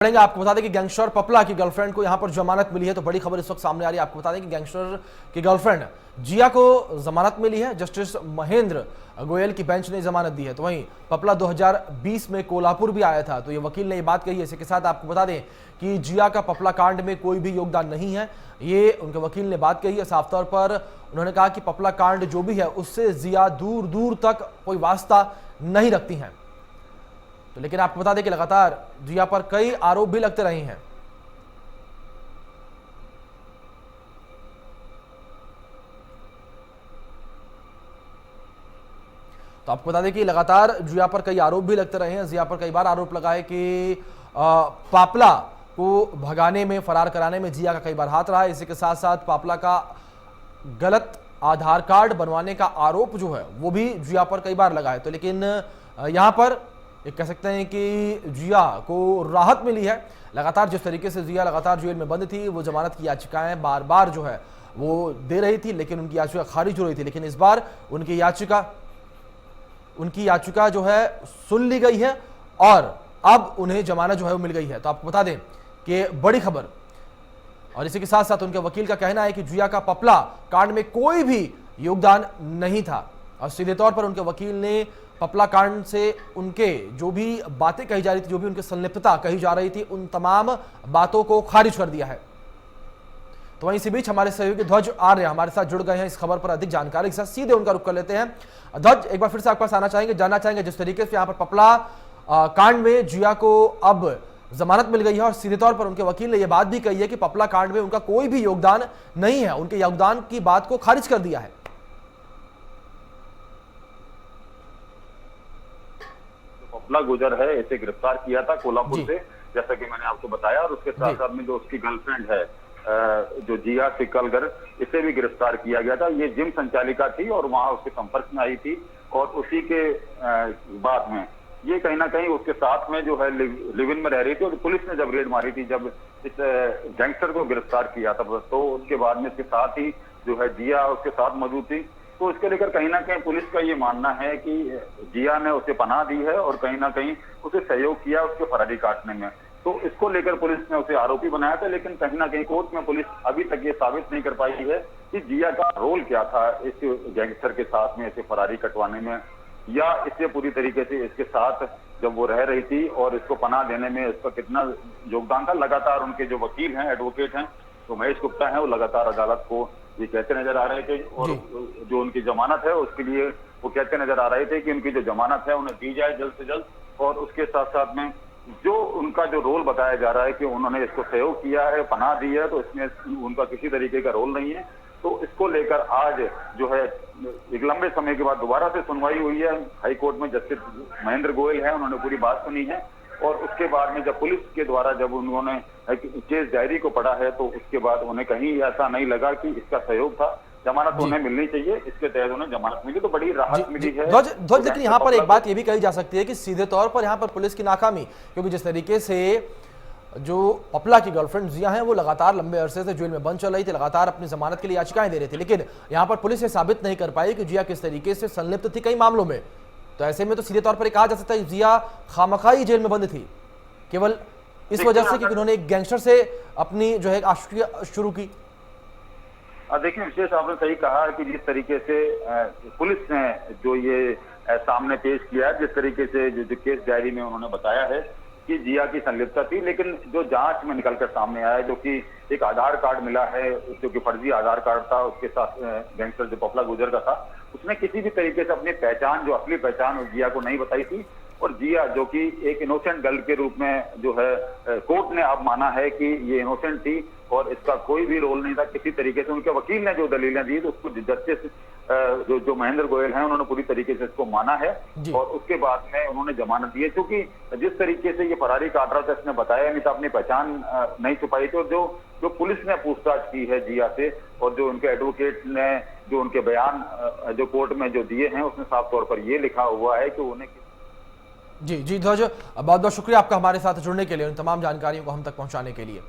पढ़ेंगे। आपको बता दें कि गैंगस्टर पपला की गर्लफ्रेंड को यहां पर जमानत मिली है। तो बड़ी खबर इस वक्त सामने आ रही है। आपको बता दें कि गैंगस्टर की गर्लफ्रेंड जिया को जमानत मिली है। जस्टिस महेंद्र गोयल की बेंच ने जमानत दी है। तो वहीं पपला 2020 में कोल्हापुर भी आया था। तो ये वकील ने ये बात कही है। इसी के साथ आपको बता दें कि जिया का पपला कांड में कोई भी योगदान नहीं है, ये उनके वकील ने बात कही है। साफ तौर पर उन्होंने कहा कि पपला कांड जो भी है उससे जिया दूर दूर तक कोई वास्ता नहीं रखती हैं। तो लेकिन आपको बता दें कि लगातार जिया पर कई आरोप भी लगते रहे हैं। तो आपको बता दें कि लगातार जिया पर कई आरोप भी लगते रहे हैं। जिया पर कई बार आरोप लगा है कि पापला को भगाने में, फरार कराने में जिया का कई बार हाथ रहा है। इसी के साथ साथ पापला का गलत आधार कार्ड बनवाने का आरोप जो है वो भी जिया पर कई बार लगा है। तो लेकिन यहां पर एक कह सकते हैं कि जिया को राहत मिली है। लगातार जिस तरीके से जिया लगातार जेल में बंद थी, वो जमानत की याचिकाएं बार बार जो है वो दे रही थी, लेकिन उनकी याचिका खारिज हो रही थी। लेकिन इस बार उनकी याचिका जो है सुन ली गई है और अब उन्हें जमानत जो है वो मिल गई है। तो आपको बता दें कि बड़ी खबर। और इसी के साथ साथ उनके वकील का कहना है कि जिया का पपला कांड में कोई भी योगदान नहीं था। और सीधे तौर पर उनके वकील ने पपला कांड से उनके जो भी बातें कही जा रही थी, जो भी उनकी संलिप्तता कही जा रही थी, उन तमाम बातों को खारिज कर दिया है। तो वहीं इसी बीच हमारे सहयोगी ध्वज आर्य हमारे साथ जुड़ गए हैं। इस खबर पर अधिक जानकारी के साथ सीधे उनका रुख कर लेते हैं। ध्वज, एक बार फिर से आपके पास जानना चाहेंगे जिस तरीके से यहाँ पर पपला कांड में जिया को अब जमानत मिल गई है और सीधे तौर पर उनके वकील ने यह बात भी कही है कि पपला कांड में उनका कोई भी योगदान नहीं है, उनके योगदान की बात को खारिज कर दिया है। पपला गुजर है, इसे गिरफ्तार किया था कोल्हापुर से, जैसा कि मैंने आपको बताया। और उसके साथ साथ में जो उसकी गर्लफ्रेंड है जो जिया सिकलगर, इसे भी गिरफ्तार किया गया था। ये जिम संचालिका थी और वहां उसके संपर्क में आई थी और उसी के बाद में ये कहीं ना कहीं उसके साथ में जो है लिव इन में रह रही थी। और पुलिस ने जब रेड मारी थी, जब इस गैंगस्टर को गिरफ्तार किया था, तो उसके बाद में इसके साथ ही जो है जिया उसके साथ मौजूद थी। तो इसके लेकर कहीं ना कहीं पुलिस का ये मानना है कि जिया ने उसे पनाह दी है और कहीं ना कहीं उसे सहयोग किया उसके फरारी काटने में। तो इसको लेकर पुलिस ने उसे आरोपी बनाया था। लेकिन कहीं ना कहीं कोर्ट में पुलिस अभी तक ये साबित नहीं कर पाई है कि जिया का रोल क्या था इस गैंगस्टर के साथ में, इसे फरारी कटवाने में, या इससे पूरी तरीके से इसके साथ जब वो रह रही थी और इसको पनाह देने में इसका कितना योगदान था। लगातार उनके जो वकील हैं, एडवोकेट हैं, तो महेश गुप्ता हैं, वो लगातार अदालत को ये कहते नजर आ रहे थे और जो उनकी जमानत है उसके लिए वो कहते नजर आ रहे थे कि उनकी जो जमानत है उन्हें दी जाए जल्द से जल्द। और उसके साथ साथ में जो उनका जो रोल बताया जा रहा है कि उन्होंने इसको सहयोग किया है, पनाह दी है, तो इसमें उनका किसी तरीके का रोल नहीं है। तो इसको लेकर आज जो है एक लंबे समय के बाद दोबारा से सुनवाई हुई है हाई कोर्ट में। जस्टिस महेंद्र गोयल है, उन्होंने पूरी बात सुनी है और उसके बाद में जब पुलिस के द्वारा जब उन्होंने केस डायरी को पढ़ा है, तो उसके बाद उन्हें कहीं ऐसा नहीं लगा कि इसका सहयोग था। जमानत उन्हें मिलनी चाहिए, इसके तहत उन्हें जमानत मिली, तो बड़ी राहत मिली है। ध्वज, लेकिन यहाँ पर एक बात ये भी कही जा सकती है कि सीधे तौर पर यहाँ पर पुलिस की नाकामी, क्योंकि जिस तरीके से जो पपला की गर्लफ्रेंड जिया है वो लगातार लंबे अरसे से जेल में बंद चल रही थी, लगातार अपनी जमानत के लिए याचिकाएं दे रही थी, लेकिन यहाँ पर पुलिस ये साबित नहीं कर पाई कि जिया किस तरीके से संलिप्त थी कई मामलों में। तो ऐसे में तो सीधे तौर पर कहा जा सकता है जिया खामखाई जेल में बंद थी केवल इस वजह से कि उन्होंने एक गैंगस्टर से अपनी जो है आशिकी शुरू की। देखिए, विशेष आपने सही कहा कि जिस तरीके से पुलिस ने जो ये सामने पेश किया है, जिस तरीके से जो केस डायरी में उन्होंने बताया है कि जिया की संलिप्तता थी, लेकिन जो जांच में निकलकर सामने आया जो कि एक आधार कार्ड मिला है जो कि फर्जी आधार कार्ड था, उसके साथ गैंगस्टर जो पपला गुजर का था, उसने किसी भी तरीके से अपनी पहचान, जो असली पहचान जिया को नहीं बताई थी। और जिया जो कि एक इनोसेंट गर्ल के रूप में जो है कोर्ट ने अब माना है कि ये इनोसेंट थी और इसका कोई भी रोल नहीं था किसी तरीके से। उनके वकील ने जो दलीलें दी तो उसको जस्टिस जो महेंद्र गोयल हैं उन्होंने पूरी तरीके से इसको माना है और उसके बाद में उन्होंने जमानत दी है। क्योंकि जिस तरीके से ये फरारी काट रहा था, इसने बताया नहीं था, अपनी पहचान नहीं छुपाई थी। और जो पुलिस ने पूछताछ की है जिया से और जो उनके एडवोकेट ने जो उनके बयान जो कोर्ट में जो दिए हैं, उसमें साफ तौर पर यह लिखा हुआ है कि उन्हें जी ध्वज, बहुत बहुत शुक्रिया आपका हमारे साथ जुड़ने के लिए, उन तमाम जानकारियों को हम तक पहुंचाने के लिए।